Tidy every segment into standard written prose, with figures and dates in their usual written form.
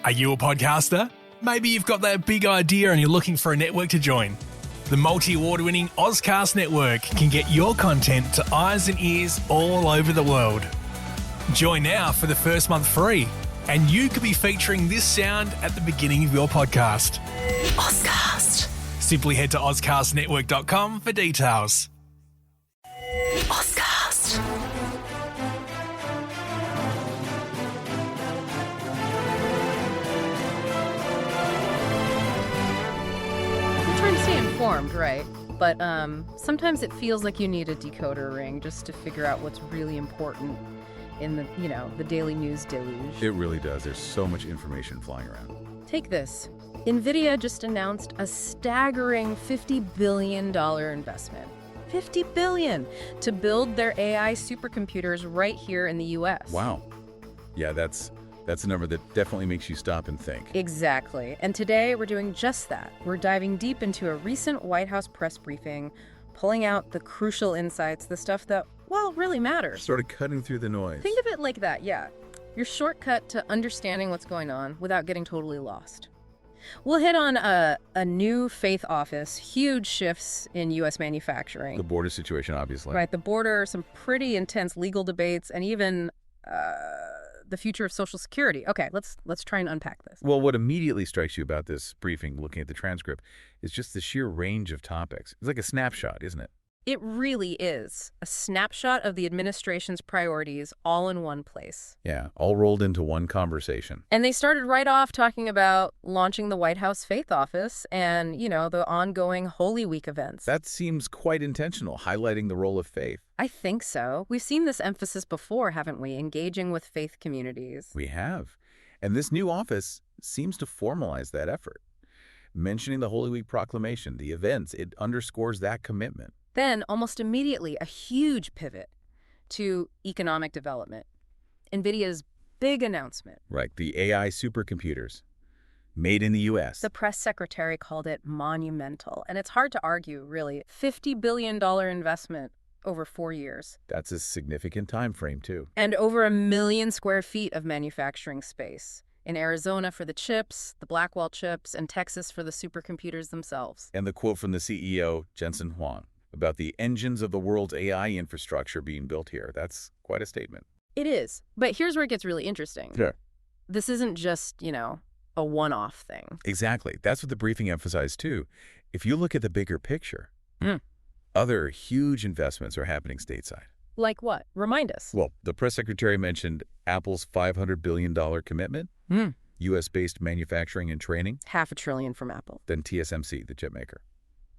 Are you a podcaster? Maybe you've got that big idea and you're looking for a network to join. The multi-award-winning Ozcast Network can get your content to eyes and ears all over the world. Join now for the first month free, and you could be featuring this sound at the beginning of your podcast. Ozcast. Simply head to ozcastnetwork.com for details. Ozcast. I'm trying to stay informed, right? But sometimes it feels like you need a decoder ring just to figure out what's really important in the, the daily news deluge. It really does. There's so much information flying around. Take this. Nvidia just announced a staggering $50 billion investment. $50 billion to build their AI supercomputers right here in the U.S. Wow. Yeah, that's a number that definitely makes you stop and think. Exactly. And today we're doing just that. We're diving deep into a recent White House press briefing, pulling out the crucial insights, the stuff that, well, really matters. Sort of cutting through the noise. Think of it like that, yeah. Your shortcut to understanding what's going on without getting totally lost. We'll hit on a new faith office, huge shifts in U.S. manufacturing. The border situation, obviously. Right, the border, some pretty intense legal debates, and even the future of Social Security. Okay, let's try and unpack this. Well, what immediately strikes you about this briefing, looking at the transcript, is just the sheer range of topics. It's like a snapshot, isn't it? It really is a snapshot of the administration's priorities all in one place. Yeah, all rolled into one conversation. And they started right off talking about launching the White House Faith Office and, the ongoing Holy Week events. That seems quite intentional, highlighting the role of faith. I think so. We've seen this emphasis before, haven't we? Engaging with faith communities. We have. And this new office seems to formalize that effort. Mentioning the Holy Week proclamation, the events, it underscores that commitment. Then, almost immediately, a huge pivot to economic development. Nvidia's big announcement. Right, the AI supercomputers, made in the U.S. The press secretary called it monumental. And it's hard to argue, really. $50 billion investment over 4 years. That's a significant time frame, too. And over 1 million square feet of manufacturing space. In Arizona for the chips, the Blackwell chips, and Texas for the supercomputers themselves. And the quote from the CEO, Jensen Huang, about the engines of the world's AI infrastructure being built here. That's quite a statement. It is. But here's where it gets really interesting. Sure. This isn't just, a one-off thing. Exactly. That's what the briefing emphasized, too. If you look at the bigger picture, other huge investments are happening stateside. Like what? Remind us. Well, the press secretary mentioned Apple's $500 billion commitment, U.S.-based manufacturing and training. $500 billion from Apple. Then TSMC, the chip maker.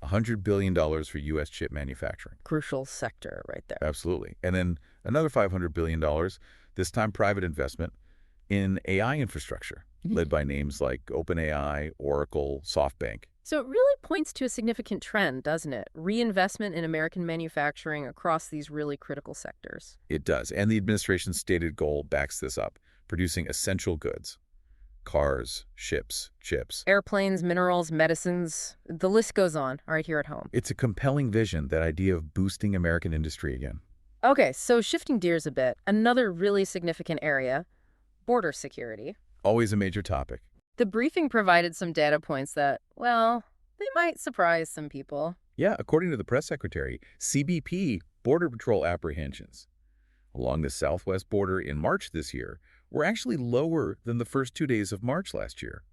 $100 billion for U.S. chip manufacturing. Crucial sector right there. Absolutely. And then another $500 billion, this time private investment, in AI infrastructure, led by names like OpenAI, Oracle, SoftBank. So it really points to a significant trend, doesn't it? Reinvestment in American manufacturing across these really critical sectors. It does. And the administration's stated goal backs this up, producing essential goods. Cars, ships, chips. Airplanes, minerals, medicines. The list goes on right here at home. It's a compelling vision, that idea of boosting American industry again. Okay, so shifting gears a bit, another really significant area, border security. Always a major topic. The briefing provided some data points that, well, they might surprise some people. Yeah, according to the press secretary, CBP Border Patrol apprehensions along the southwest border in March this year were actually lower than the first 2 days of March last year,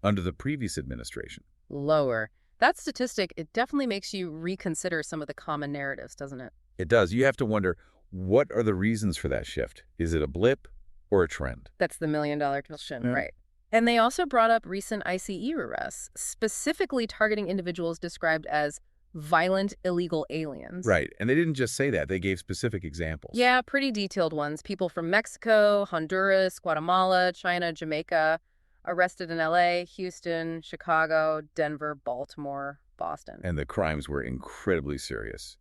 under the previous administration. Lower. That statistic, it definitely makes you reconsider some of the common narratives, doesn't it? It does. You have to wonder, what are the reasons for that shift? Is it a blip or a trend? That's the million-dollar question, Yeah. right? And they also brought up recent ICE arrests, specifically targeting individuals described as violent illegal aliens. Right. And they didn't just say that. They gave specific examples. Yeah, pretty detailed ones. People from Mexico, Honduras, Guatemala, China, Jamaica, arrested in LA, Houston, Chicago, Denver, Baltimore, Boston. And the crimes were incredibly serious.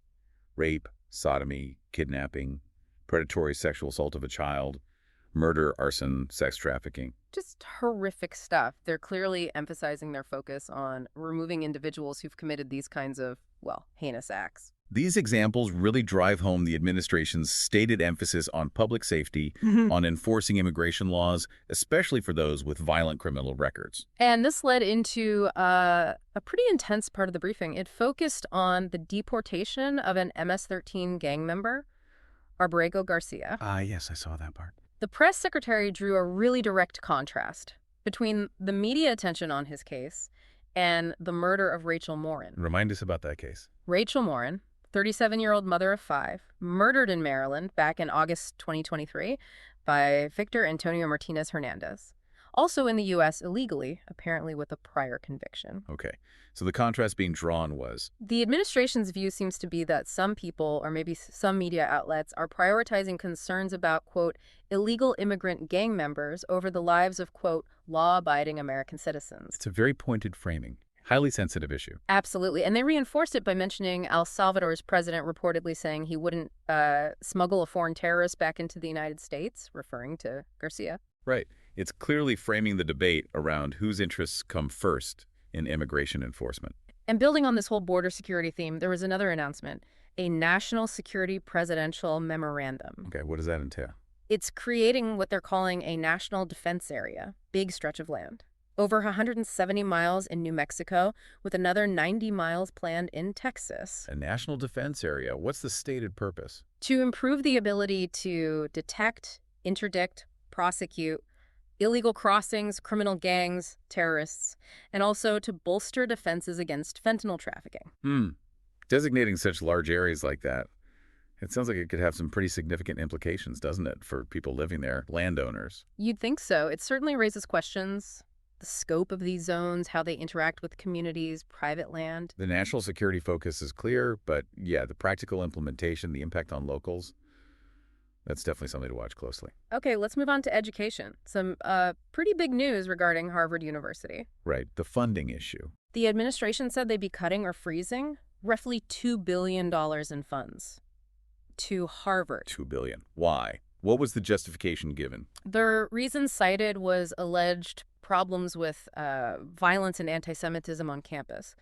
Rape, sodomy, kidnapping, predatory sexual assault of a child, murder, arson, sex trafficking. Just horrific stuff. They're clearly emphasizing their focus on removing individuals who've committed these kinds of, well, heinous acts. These examples really drive home the administration's stated emphasis on public safety, on enforcing immigration laws, especially for those with violent criminal records. And this led into a pretty intense part of the briefing. It focused on the deportation of an MS-13 gang member, Abrego Garcia. Yes, I saw that part. The press secretary drew a really direct contrast between the media attention on his case and the murder of Rachel Morin. Remind us about that case. Rachel Morin, 37-year-old mother of 5, murdered in Maryland back in August 2023 by Victor Antonio Martinez Hernandez. Also in the U.S. illegally, apparently with a prior conviction. Okay, so the contrast being drawn was? The administration's view seems to be that some people, or maybe some media outlets, are prioritizing concerns about, quote, illegal immigrant gang members over the lives of, quote, law-abiding American citizens. It's a very pointed framing. Highly sensitive issue. Absolutely. And they reinforced it by mentioning El Salvador's president reportedly saying he wouldn't smuggle a foreign terrorist back into the United States, referring to Garcia. Right. It's clearly framing the debate around whose interests come first in immigration enforcement. And building on this whole border security theme, there was another announcement, a National Security Presidential Memorandum. Okay, what does that entail? It's creating what they're calling a national defense area, big stretch of land. Over 170 miles in New Mexico, with another 90 miles planned in Texas. A national defense area. What's the stated purpose? To improve the ability to detect, interdict, prosecute illegal crossings, criminal gangs, terrorists, and also to bolster defenses against fentanyl trafficking. Designating such large areas like that, it sounds like it could have some pretty significant implications, doesn't it, for people living there, landowners? You'd think so. It certainly raises questions. The scope of these zones, how they interact with communities, private land. The national security focus is clear, but yeah, the practical implementation, the impact on locals, that's definitely something to watch closely. Okay, let's move on to education. Some pretty big news regarding Harvard University. Right, the funding issue. The administration said they'd be cutting or freezing roughly $2 billion in funds to Harvard. $2 billion. Why? What was the justification given? The reason cited was alleged problems with violence and anti-Semitism on campus.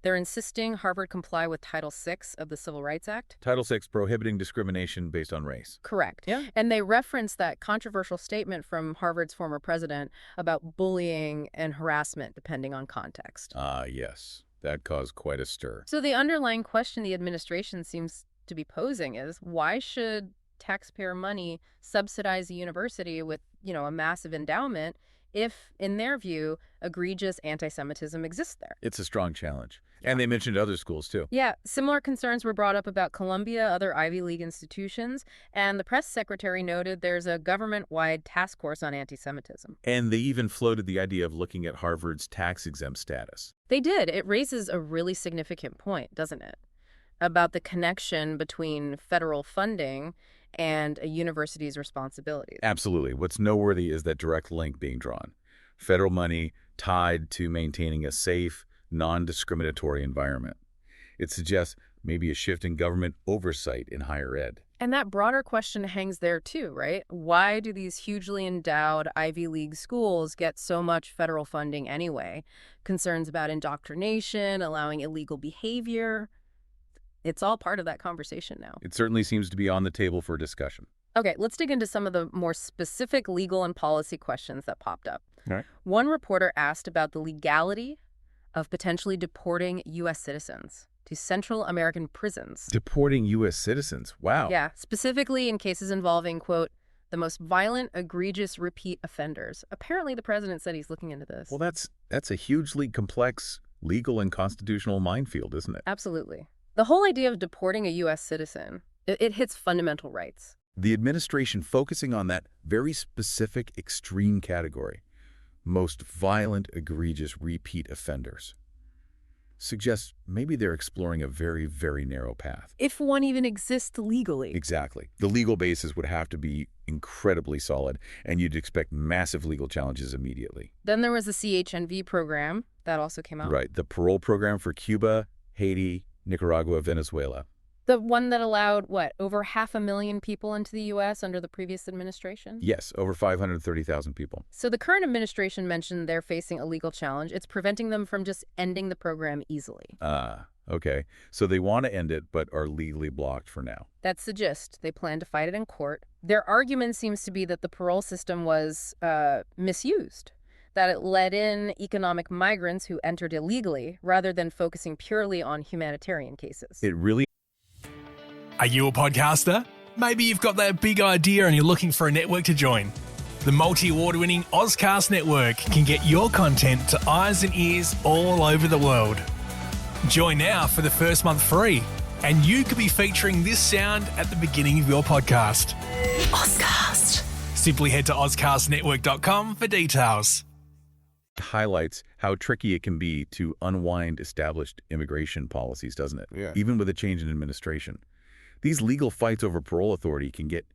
They're insisting Harvard comply with Title VI of the Civil Rights Act. Title VI prohibiting discrimination based on race. Correct. Yeah. And they reference that controversial statement from Harvard's former president about bullying and harassment depending on context. Yes. That caused quite a stir. So the underlying question the administration seems to be posing is, why should taxpayer money subsidize a university with, a massive endowment if, in their view, egregious anti-Semitism exists there? It's a strong challenge. And they mentioned other schools, too. Yeah, similar concerns were brought up about Columbia, other Ivy League institutions, and the press secretary noted there's a government-wide task force on anti-Semitism. And they even floated the idea of looking at Harvard's tax-exempt status. They did. It raises a really significant point, doesn't it? About the connection between federal funding and a university's responsibilities. Absolutely. What's noteworthy is that direct link being drawn. Federal money tied to maintaining a safe, non-discriminatory environment. It suggests maybe a shift in government oversight in higher ed. And that broader question hangs there too, right? Why do these hugely endowed Ivy League schools get so much federal funding anyway? Concerns about indoctrination, allowing illegal behavior. It's all part of that conversation now. It certainly seems to be on the table for discussion. Okay, let's dig into some of the more specific legal and policy questions that popped up. All right. One reporter asked about the legality of potentially deporting U.S. citizens to Central American prisons. Deporting U.S. citizens? Wow. Yeah, specifically in cases involving, quote, the most violent, egregious repeat offenders. Apparently, the president said he's looking into this. Well, that's a hugely complex legal and constitutional minefield, isn't it? Absolutely. The whole idea of deporting a U.S. citizen, it hits fundamental rights. The administration focusing on that very specific extreme category, most violent, egregious repeat offenders, suggests maybe they're exploring a very, very narrow path. If one even exists legally. Exactly. The legal basis would have to be incredibly solid, and you'd expect massive legal challenges immediately. Then there was the CHNV program that also came out. Right. The parole program for Cuba, Haiti, Nicaragua, Venezuela. The one that allowed, over 500,000 people into the U.S. under the previous administration? Yes, over 530,000 people. So the current administration mentioned they're facing a legal challenge. It's preventing them from just ending the program easily. Okay, so they want to end it but are legally blocked for now. That's the gist. They plan to fight it in court. Their argument seems to be that the parole system was misused, that it let in economic migrants who entered illegally rather than focusing purely on humanitarian cases. It really Are you a podcaster? Maybe you've got that big idea and you're looking for a network to join. The multi-award-winning Ozcast network can get your content to eyes and ears all over the world. Join now for the first month free, and you could be featuring this sound at the beginning of your podcast. Ozcast. Simply head to ozcastnetwork.com for details. highlights how tricky it can be to unwind established immigration policies, doesn't it? Yeah. Even with a change in administration. These legal fights over parole authority can get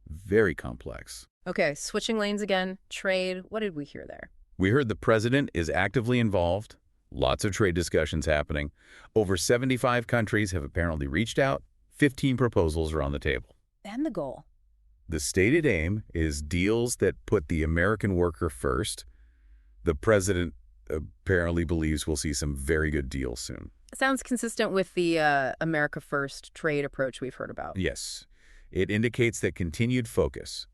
very complex. Okay, switching lanes again. Trade. What did we hear there? We heard the president is actively involved. Lots of trade discussions happening. Over 75 countries have apparently reached out. 15 proposals are on the table. And the goal. The stated aim is deals that put the American worker first. The president apparently believes we'll see some very good deals soon. Sounds consistent with the America First trade approach we've heard about. Yes, it indicates that continued focus,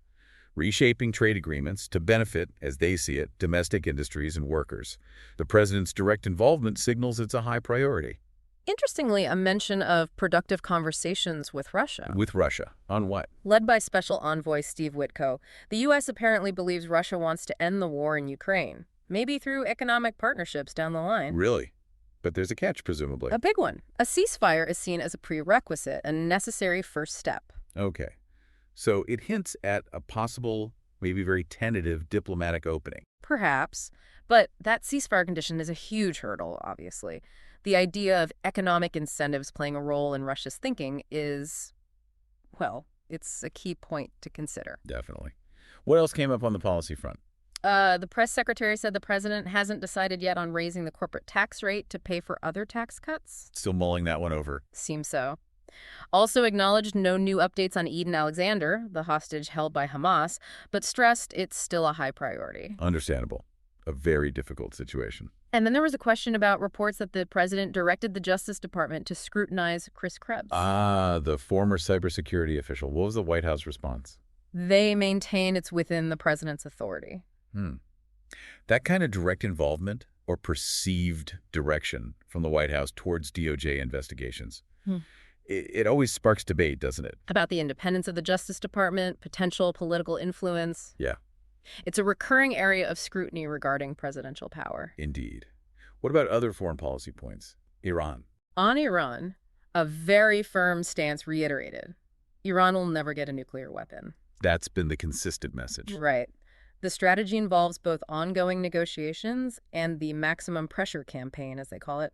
reshaping trade agreements to benefit, as they see it, domestic industries and workers. The president's direct involvement signals it's a high priority. Interestingly, a mention of productive conversations with Russia. With Russia. On what? Led by Special Envoy Steve Witko, the U.S. apparently believes Russia wants to end the war in Ukraine, maybe through economic partnerships down the line. Really? But there's a catch, presumably. A big one. A ceasefire is seen as a prerequisite, a necessary first step. Okay. So it hints at a possible, maybe very tentative diplomatic opening. Perhaps. But that ceasefire condition is a huge hurdle, obviously. The idea of economic incentives playing a role in Russia's thinking is, well, it's a key point to consider. Definitely. What else came up on the policy front? The press secretary said the president hasn't decided yet on raising the corporate tax rate to pay for other tax cuts. Still mulling that one over. Seems so. Also acknowledged no new updates on Eden Alexander, the hostage held by Hamas, but stressed it's still a high priority. Understandable. A very difficult situation. And then there was a question about reports that the president directed the Justice Department to scrutinize Chris Krebs. Ah, the former cybersecurity official. What was the White House response? They maintain it's within the president's authority. That kind of direct involvement or perceived direction from the White House towards DOJ investigations, it always sparks debate, doesn't it? About the independence of the Justice Department, potential political influence. Yeah. It's a recurring area of scrutiny regarding presidential power. Indeed. What about other foreign policy points? Iran. On Iran, a very firm stance reiterated. Iran will never get a nuclear weapon. That's been the consistent message. Right. The strategy involves both ongoing negotiations and the maximum pressure campaign, as they call it.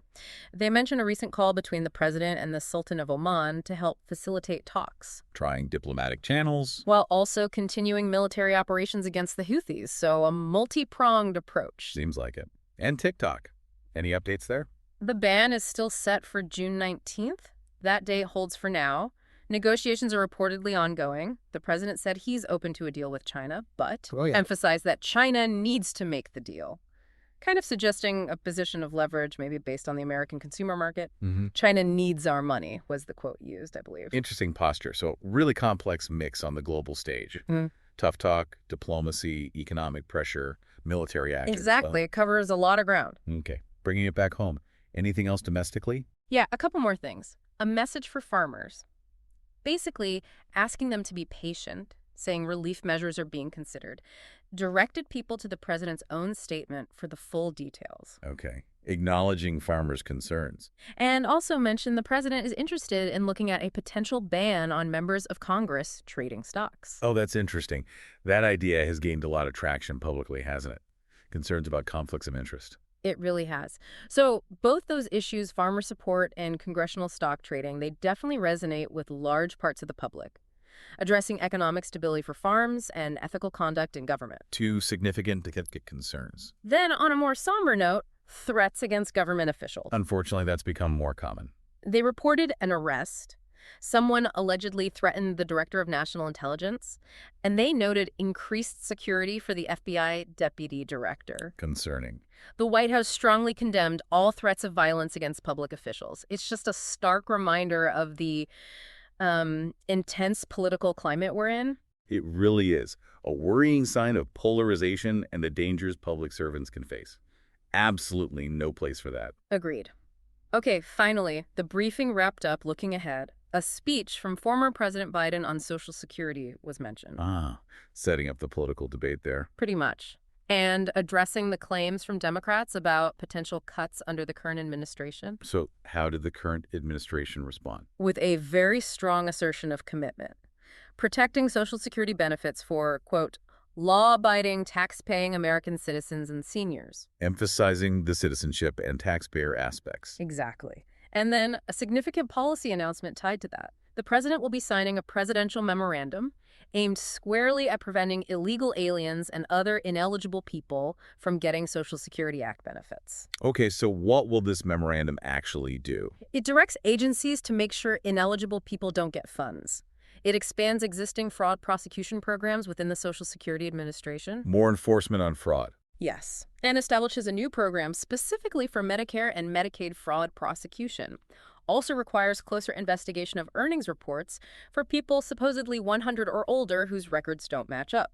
They mention a recent call between the president and the Sultan of Oman to help facilitate talks, Trying diplomatic channels. while also continuing military operations against the Houthis, so a multi-pronged approach. Seems like it. And TikTok. Any updates there? The ban is still set for June 19th. That date holds for now. Negotiations are reportedly ongoing. The president said he's open to a deal with China, but emphasized that China needs to make the deal, kind of suggesting a position of leverage, maybe based on the American consumer market. China needs our money, was the quote used, I believe. Interesting posture. So really complex mix on the global stage. Tough talk, diplomacy, economic pressure, military action. Exactly. It covers a lot of ground. Okay. Bringing it back home. Anything else domestically? Yeah, a couple more things. A message for farmers. Basically, asking them to be patient, saying relief measures are being considered, directed people to the president's own statement for the full details. Okay. Acknowledging farmers' concerns. And also mentioned the president is interested in looking at a potential ban on members of Congress trading stocks. Oh, that's interesting. That idea has gained a lot of traction publicly, hasn't it? Concerns about conflicts of interest. It really has. So both those issues, farmer support and congressional stock trading, they definitely resonate with large parts of the public, addressing economic stability for farms and ethical conduct in government. Two significant concerns. Then, on a more somber note, threats against government officials. Unfortunately, that's become more common. They reported an arrest Someone allegedly threatened the director of national intelligence, and they noted increased security for the FBI deputy director. Concerning. The White House strongly condemned all threats of violence against public officials. It's just a stark reminder of the intense political climate we're in. It really is a worrying sign of polarization and the dangers public servants can face. Absolutely no place for that. Agreed. Okay, finally, the briefing wrapped up looking ahead. A speech from former President Biden on Social Security was mentioned. Setting up the political debate there. Pretty much. And addressing the claims from Democrats about potential cuts under the current administration. So how did the current administration respond? With a very strong assertion of commitment. Protecting Social Security benefits for, quote, law-abiding, tax-paying American citizens and seniors. Emphasizing the citizenship and taxpayer aspects. Exactly. And then a significant policy announcement tied to that. The president will be signing a presidential memorandum aimed squarely at preventing illegal aliens and other ineligible people from getting Social Security Act benefits. Okay, so what will this memorandum actually do? It directs agencies to make sure ineligible people don't get funds. It expands existing fraud prosecution programs within the Social Security Administration. More enforcement on fraud. Yes, and establishes a new program specifically for Medicare and Medicaid fraud prosecution. Also requires closer investigation of earnings reports for people supposedly 100 or older whose records don't match up.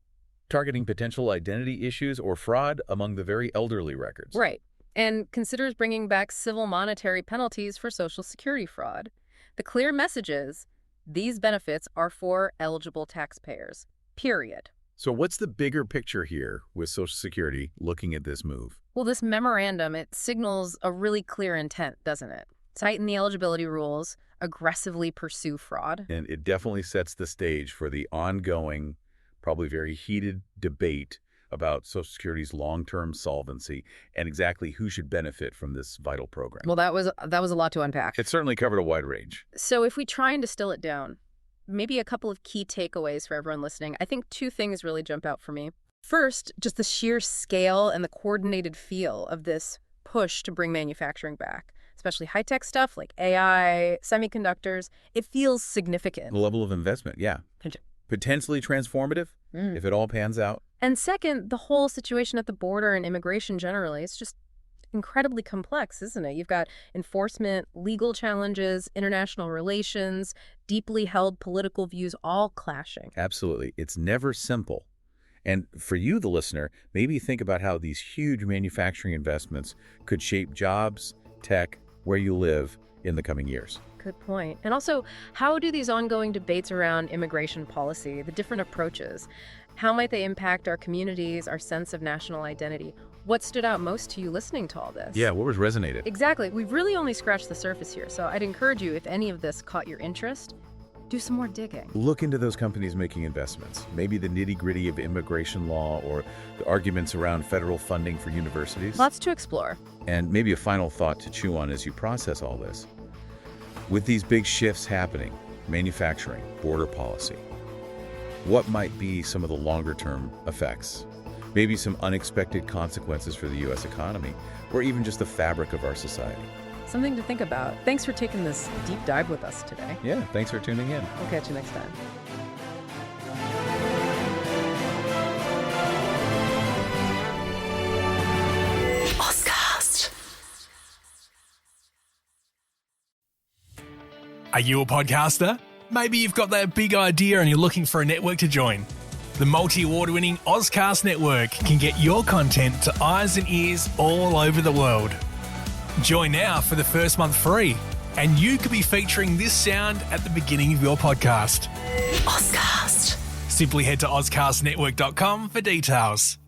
Targeting potential identity issues or fraud among the very elderly records. Right, and considers bringing back civil monetary penalties for Social Security fraud. The clear message is, these benefits are for eligible taxpayers, period. So what's the bigger picture here with Social Security looking at this move? Well, this memorandum, it signals a really clear intent, doesn't it? Tighten the eligibility rules, aggressively pursue fraud. And it definitely sets the stage for the ongoing, probably very heated debate about Social Security's long-term solvency and exactly who should benefit from this vital program. Well, that was a lot to unpack. It certainly covered a wide range. So if we try and distill it down, maybe a couple of key takeaways for everyone listening. I think two things really jump out for me. First, just the sheer scale and the coordinated feel of this push to bring manufacturing back, especially high-tech stuff like AI, semiconductors. It feels significant. The level of investment, yeah. Potentially transformative, if it all pans out. And second, the whole situation at the border and immigration generally, it's just incredibly complex, isn't it? You've got enforcement, legal challenges, international relations, deeply held political views all clashing. Absolutely. It's never simple. And for you, the listener, maybe think about how these huge manufacturing investments could shape jobs, tech, where you live in the coming years. Good point. And also, how do these ongoing debates around immigration policy, the different approaches, how might they impact our communities, our sense of national identity? What stood out most to you listening to all this? Yeah, what was resonated? Exactly. We've really only scratched the surface here. So I'd encourage you, if any of this caught your interest, do some more digging. Look into those companies making investments. Maybe the nitty-gritty of immigration law or the arguments around federal funding for universities. Lots to explore. And maybe a final thought to chew on as you process all this. With these big shifts happening, manufacturing, border policy, what might be some of the longer-term effects? Maybe some unexpected consequences for the U.S. economy, or even just the fabric of our society. Something to think about. Thanks for taking this deep dive with us today. Yeah, thanks for tuning in. We'll catch you next time. Are you a podcaster? Maybe you've got that big idea and you're looking for a network to join. The multi-award-winning Ozcast network can get your content to eyes and ears all over the world. Join now for the first month free, and you could be featuring this sound at the beginning of your podcast. Ozcast. Simply head to ozcastnetwork.com for details.